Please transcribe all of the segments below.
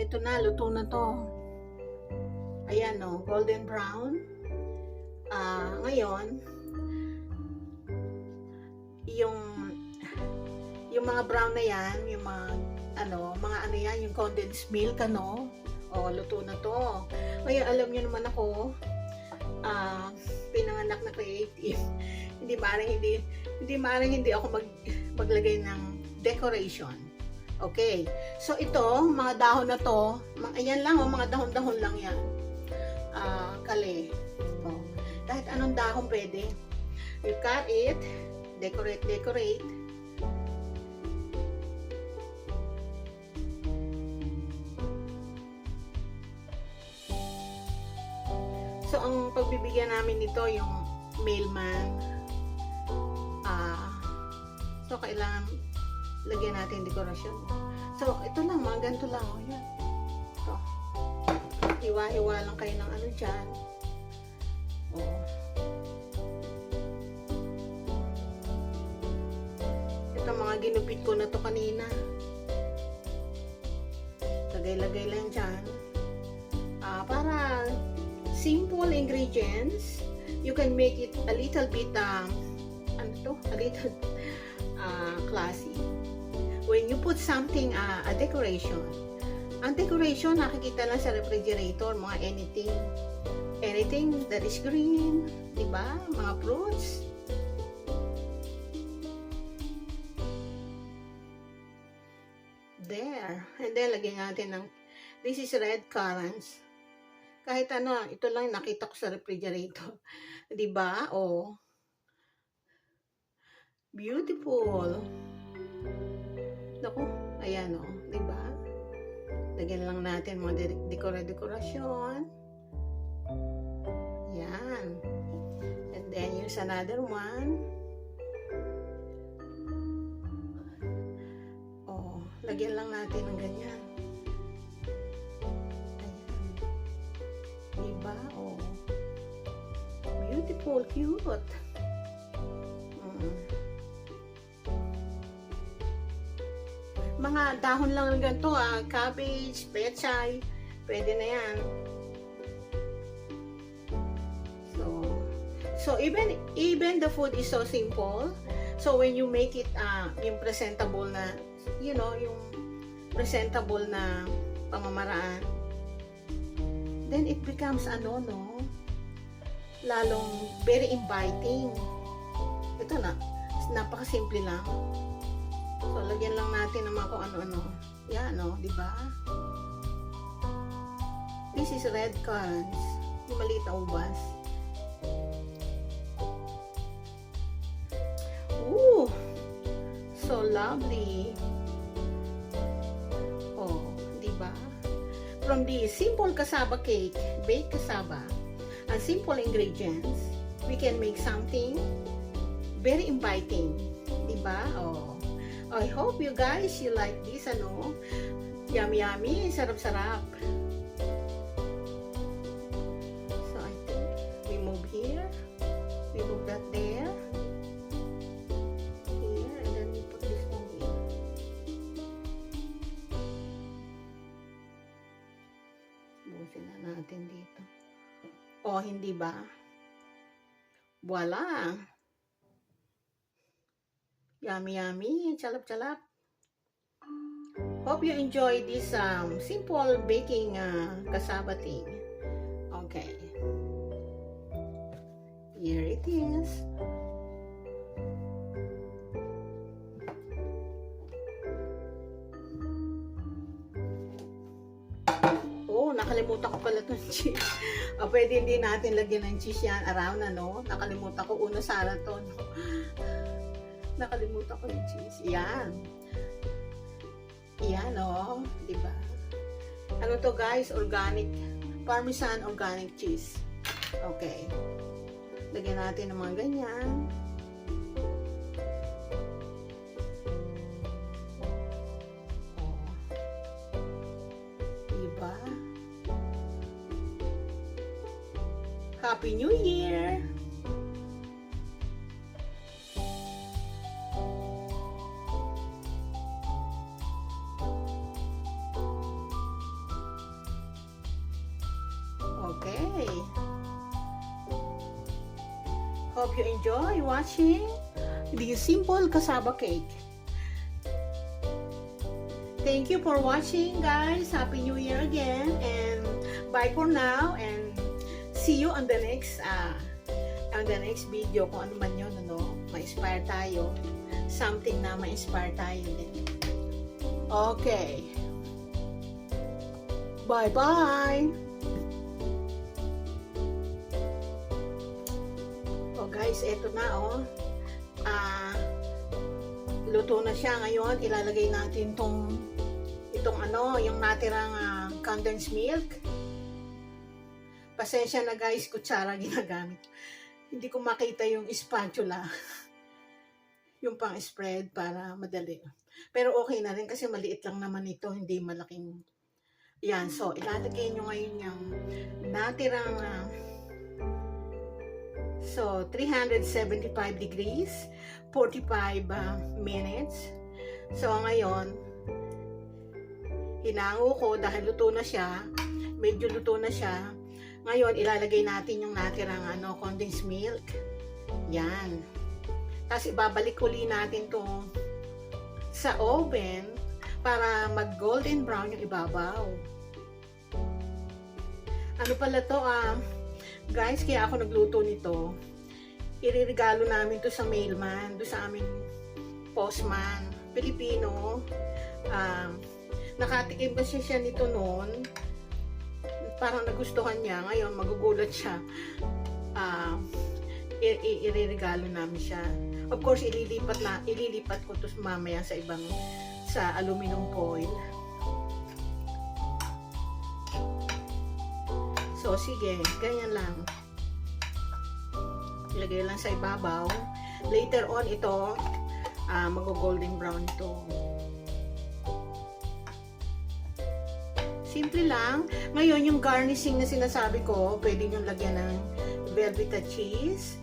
ito na, luto na to. Ayan o, golden brown. Ngayon, yung mga brown na yan, yung mga ano yan, yung condensed milk, luto na to. Ngayon, alam nyo naman ako, pinanganak na creative. hindi maaaring hindi ako maglagay ng decoration. Okay. So, ito, mga dahon na to, ayan lang, mga dahon-dahon lang yan. Kale. Kahit anong dahon pwede. You cut it, decorate. So, ang pagbibigyan namin nito, yung mailman. So, kailangan lagyan natin dekorasyon. So, ito lang, mga ganito lang. Yan. Ito. Hiwa-hiwa lang kayo ng ano dyan. Ito, mga ginupit ko na to kanina. Lagay-lagay lang dyan. Para simple ingredients, you can make it a little bit, classy. When you put something, a decoration, ang decoration, nakikita lang sa refrigerator, mga anything that is green, diba? Mga fruits. There. And then, lagyan natin ng, this is red currants. Kahit ano, ito lang nakita ko sa refrigerator. Diba? Beautiful. Naku, ayan diba? Lagyan lang natin mga dekorasyon. Yan. And then, use another one. Lagyan lang natin ng ganyan. Ayan. Diba? Beautiful, cute. Mga dahon lang ng ganito, cabbage, pechay, pwede na yan. So even the food is so simple. So when you make it yung presentable na, yung presentable na pamamaraan, then it becomes lalong very inviting. Ito na, napakasimple lang. So, lagyan lang natin ng mga kung ano-ano. Yan, diba? This is red currants. Yung maliit na ubas. Ooh! So lovely. Diba? From the simple cassava cake, baked cassava, and simple ingredients, we can make something very inviting. Diba? I hope you guys, you like this, yummy, sarap-sarap. So, I think we move here, we move that there, here, and then we put this one here. Busin na natin dito. Hindi ba? Voila! Yummy, chalap. Hope you enjoy this simple baking cassava thing. Okay. Here it is. Nakalimutan ko pala itong cheese. Pwede hindi natin lagyan ng cheese yan around, nakalimutan ko una sana to, nakalimutan ko yung cheese. Yan, diba? Ano to guys? Organic Parmesan organic cheese. Okay, lagyan natin ng mga ganyan. Diba? Happy New Year! Hope you enjoy watching the simple cassava cake. Thank you for watching, guys. Happy New Year again, and bye for now, and see you on the next video. Kung ano man yun, ano, ma-inspire tayo. Something na ma-inspire tayo din. Okay. Bye-bye. Oh guys, eto na oh. Luto na siya ngayon. Ilalagay natin itong ano, yung natirang condensed milk. Pasensya na guys, kutsara ginagamit. Hindi ko makita yung spatula. Yung pang spread para madali. Pero okay na rin kasi maliit lang naman ito, hindi malaking. Yan, so ilalagay nyo ngayon yung natirang so 375 degrees, 45 minutes. So ngayon, hinango ko dahil luto na siya, medyo luto na siya. Ngayon, ilalagay natin yung natirang condensed milk. Yan. Tapos ibabalik uli natin to sa oven para mag golden brown yung ibabaw. Ano pala to guys, kaya ako nagluto nito. Iririgalo namin to sa mailman, do sa aming postman, Pilipino. Nakatikim kasi siya nito noon. Parang nagustuhan niya. Ngayon, magugulat siya. Iririgalo namin siya. Of course, ililipat ko to mamaya sa aluminum foil. So, sige, ganyan lang. Ilagay lang sa ibabaw. Later on, ito, mag-golden brown ito. Simple lang. Ngayon, yung garnishing na sinasabi ko, pwede nyo lagyan ng Velveeta cheese.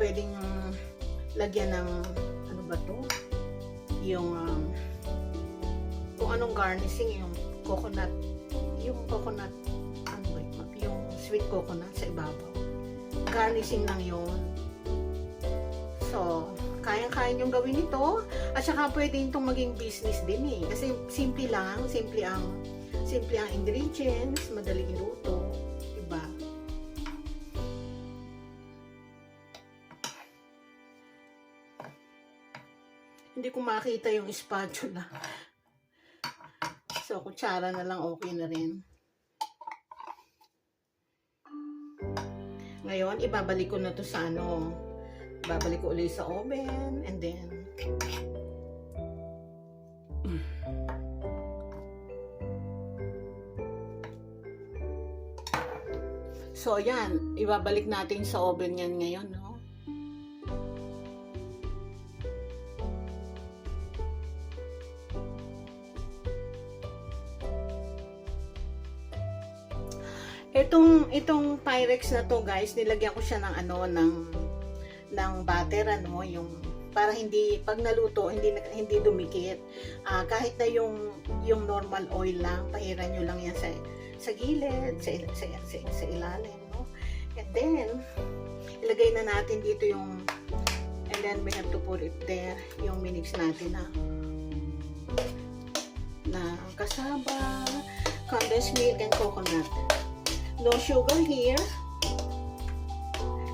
Pwede nyo lagyan ng, ano ba to? Yung, kung anong garnishing, yung coconut, ano ba yung sweet coconut sa ibabaw. Garnishing lang yun. So, kayang-kaya nyong gawin ito. At saka pwede itong maging business din eh. Kasi simple lang, simple ang ingredients, madaling iluto, diba? Hindi ko makita yung spatula. So, kutsara na lang, okay na rin. Ngayon, ibabalik ko na to sa ibabalik ko ulit sa oven, and then so, ayan, ibabalik natin sa oven yan ngayon, no? Itong Pyrex na to, guys, nilagyan ko siya ng ng butter, yung para hindi pag naluto hindi dumikit. Kahit na yung normal oil lang, pahiran nyo lang yan sa gilid, sa ilalim, no? And then ilagay na natin dito and then we have to put it there, yung minix natin na cassava, condensed milk, and coconut. No sugar here.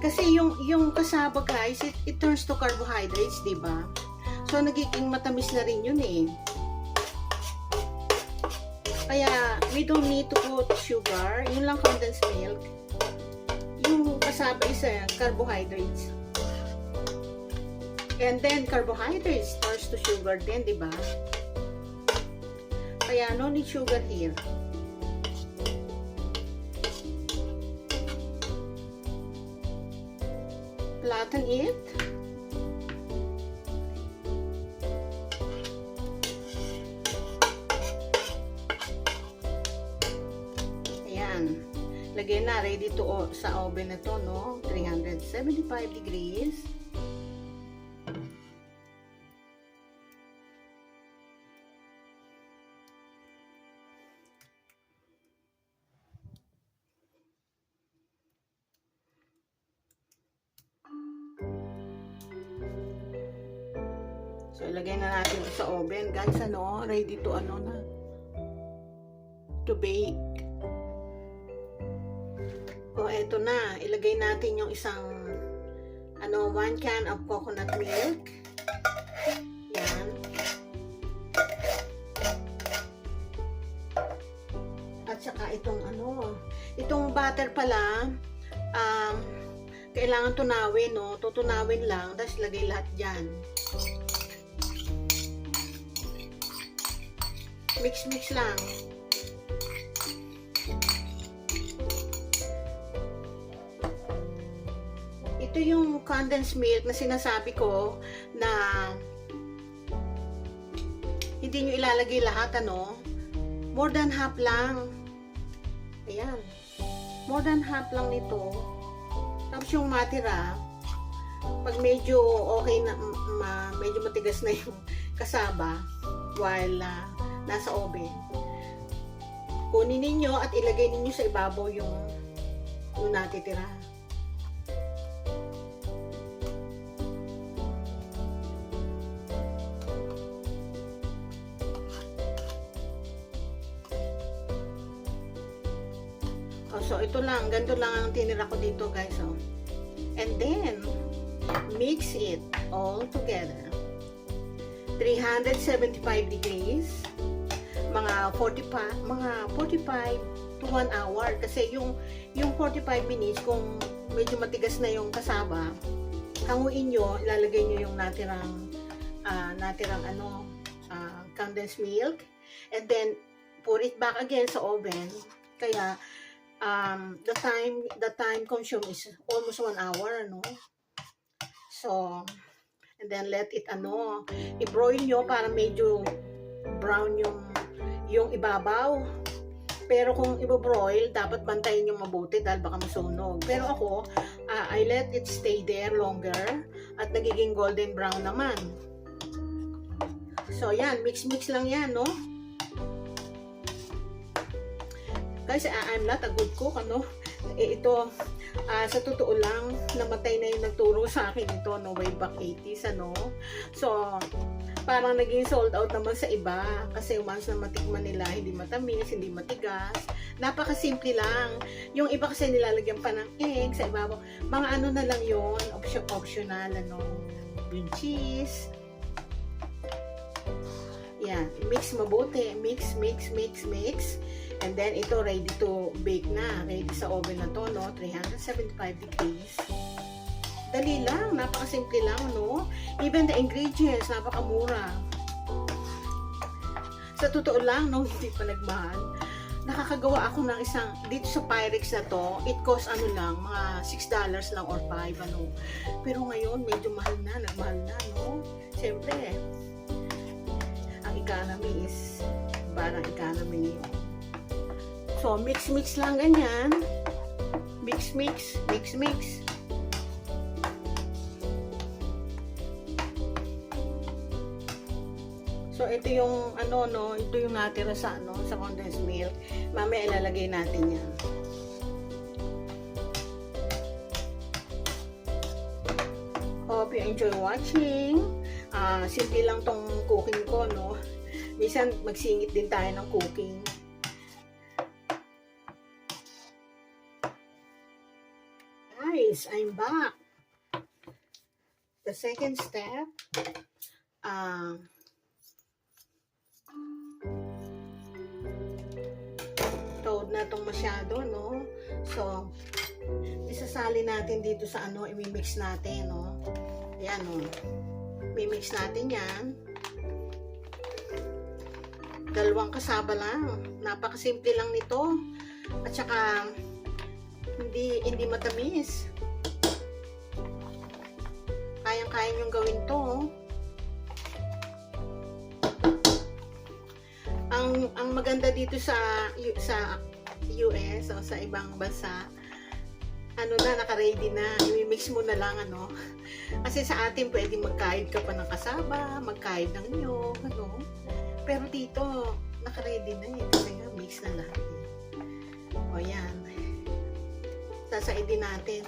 Kasi yung cassava, guys, it turns to carbohydrates, diba? So, nagiging matamis na rin yun eh. Kaya, we don't need to put sugar. Yun lang condensed milk. Yung cassava is carbohydrates. And then, carbohydrates turns to sugar din, diba? Kaya, no need sugar here. Flatten it. Ayan. Lagay na, ready to sa oven na to, no? 375 degrees. So, ilagay na natin ito sa oven. Guys, ano, ready to, ano na, to bake. O, eto na. Ilagay natin yung isang, ano, 1 can of coconut milk. Yan. At saka itong, ano, itong butter pala, kailangan tunawin, no? Tutunawin lang, tapos lagay lahat dyan. Mix lang. Ito yung condensed milk na sinasabi ko na hindi nyo ilalagay lahat, ano? More than half lang. Ayan. More than half lang nito. Tapos yung matira, pag medyo okay na, medyo matigas na yung kasaba while nasa oven, kunin ninyo at ilagay ninyo sa ibabaw yung natitira. So, ito lang. Ganito lang ang tinira ko dito, guys. Oh. And then, mix it all together. 375 degrees. Mga 45 to 1 hour. Kasi yung 45 minutes, kung medyo matigas na yung kasaba, hanguin nyo, ilalagay nyo yung natirang condensed milk. And then, put it back again sa oven. Kaya, the time consumed is almost 1 hour, no? So, and then let it, i-broil nyo para medyo brown yung ibabaw. Pero kung i-broil, dapat bantayin yung mabuti dahil baka masunog. Pero ako, I let it stay there longer at nagiging golden brown naman. So, yan, mix lang yan, no? Guys, I'm not a good cook, ano? Ito, sa totoo lang, namatay na yung nagturo sa akin ito, no? Way back 80s, ano? So, parang naging sold out naman sa iba. Kasi once na matikman nila, hindi matamis, hindi matigas. Napakasimple lang. Yung iba kasi nilalagyan pa ng egg sa ibabaw. Mga ano na lang yun, optional, ano? Yung cheese. Yan, mix mabuti. Mix. And then, ito ready to bake na. Ready sa oven na to, no? 375 degrees. Dali lang. Napakasimple lang, no? Even the ingredients, napakamura. Sa totoo lang, no? Hindi pa nagmahal. Nakakagawa ako ng isang, dito sa Pyrex na to, it cost mga $6 lang or $5, ano? Pero ngayon, medyo nagmahal na, no? Siyempre, ang economy is, parang economy ngayon. So, mix lang ganyan. Mix. So, ito yung, ito yung natira sa, sa condensed milk. Mamaya ilalagay natin yan. Hope you enjoy watching. Simple lang tong cooking ko, no? Minsan, magsingit din tayo ng cooking. Guys, I'm back. The second step, toad na itong masyado, no? So, isasali natin dito sa i-mix natin, no? Ayan, no? I-mix natin yan. Dalawang kasaba lang. Napakasimple lang nito. At saka, hindi matamis. Kayang-kaya niyong gawin to. Ang maganda dito sa US o sa ibang bansa, naka-ready na. I-mix mo na lang, Kasi sa atin, pwedeng magkahid ka pa ng kasaba, magkahid ng niyog, Pero dito, naka-ready na eh. Kasi nga, mix na lahat. O, yan. Sasaidin natin.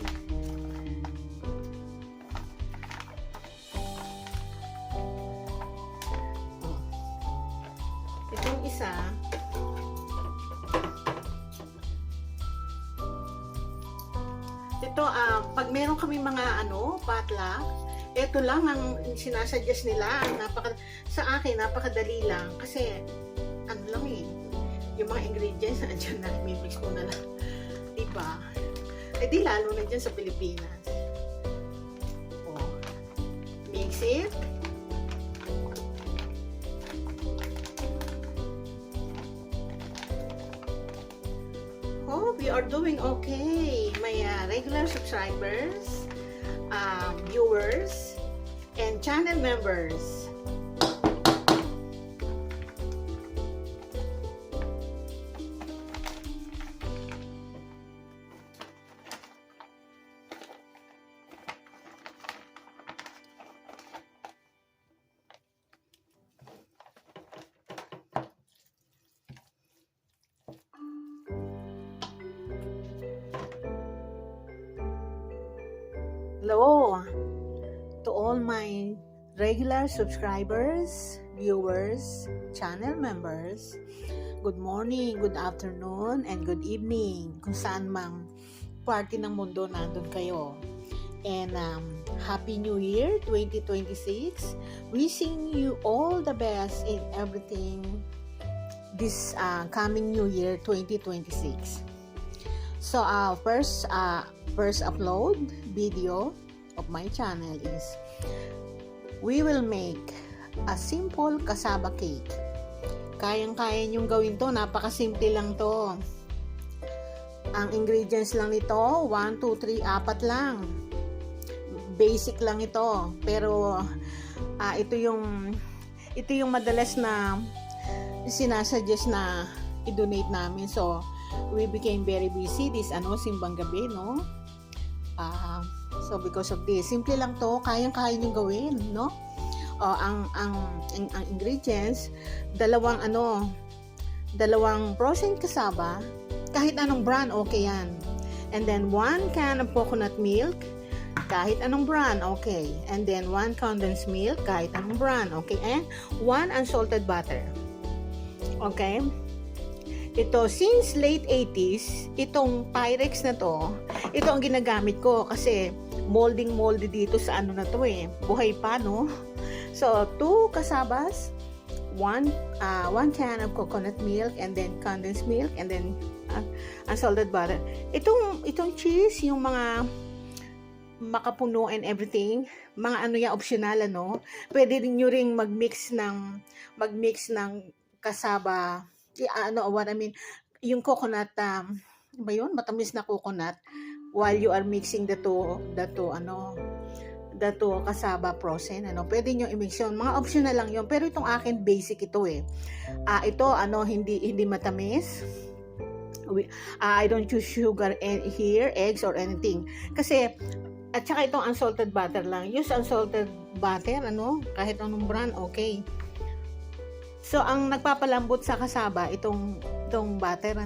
ito, pag meron kami mga potluck, ito lang ang sinasuggest nila. Sa akin, napakadali lang. Kasi, ano lang eh, yung mga ingredients, andyan na, mimix ko na lang. Diba? Eh di lalo na dyan sa Pilipinas. Oh, mix it. Hope you are doing okay, my regular subscribers, viewers, and channel members. Hello to all my regular subscribers, viewers, channel members. Good morning, good afternoon, and good evening kung saan mang party ng mundo nandun kayo. And Happy New Year 2026. Wishing you all the best in everything this coming New Year 2026. So first upload video of my channel is we will make a simple cassava cake. Kayang-kaya nyong gawin to, napakasimple lang to. Ang ingredients lang nito, 1, 2, 3, 4 lang. Basic lang ito. Pero ito yung madalas na sinasuggest na i-donate namin. So we became very busy this simbang gabi, no? So because of this, simple lang to, kayang-kaya niyong gawin, no? Ang ingredients, dalawang frozen cassava, kahit anong brand, okay yan. And then 1 can of coconut milk, kahit anong brand, okay. And then 1 condensed milk, kahit anong brand, okay. And 1 unsalted butter. Okay? Ito, since late 80s, itong Pyrex na to, ito ang ginagamit ko kasi molded dito sa na to eh. Buhay pa, no? So, 2 cassavas, 1 can of coconut milk, and then condensed milk, and then unsalted butter. Itong cheese, yung mga makapuno and everything, mga yan, optional, Pwede rin nyo ring mag-mix ng cassava, what I mean, yung coconut, ba yun? Matamis na coconut, while you are mixing the two cassava frozen, pwede nyo i-mix yun. Mga optional lang yun, pero itong akin, basic ito eh. Ito, hindi matamis. I don't use sugar here, eggs or anything. Kasi, at saka itong unsalted butter lang. Use unsalted butter, kahit anong brand, okay. So, ang nagpapalambot sa cassava, itong butter,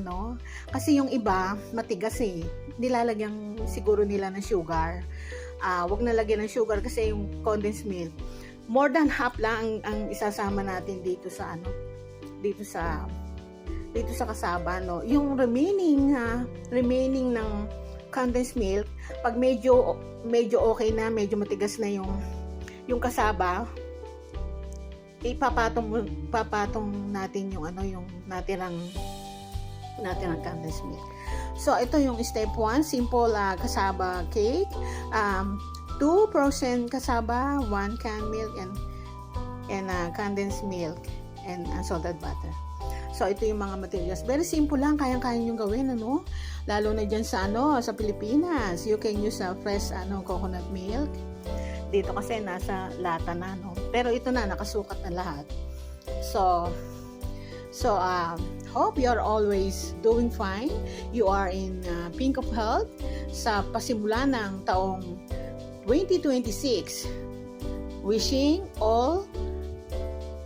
kasi yung iba, matigas eh. Nilalagyan siguro nila ng sugar. Wag na lagyan ng sugar kasi yung condensed milk. More than half lang ang isasama natin dito sa cassava, Yung remaining ng condensed milk, pag medyo okay na, medyo matigas na yung cassava, ipapatong natin yung natirang condensed milk. So ito yung step 1, simple cassava cake. 2 frozen cassava, 1 can milk, and condensed milk, and salted butter. So ito yung mga materials. Very simple lang, kayang-kaya nyo gawin, Lalo na dyan sa Pilipinas. You can use fresh coconut milk. Dito kasi nasa lata na, Pero ito na, nakasukat na lahat. So hope you are always doing fine. You are in pink of health sa pasimula ng taong 2026. Wishing all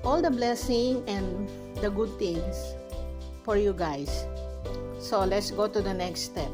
the blessing and the good things for you guys. So let's go to the next step.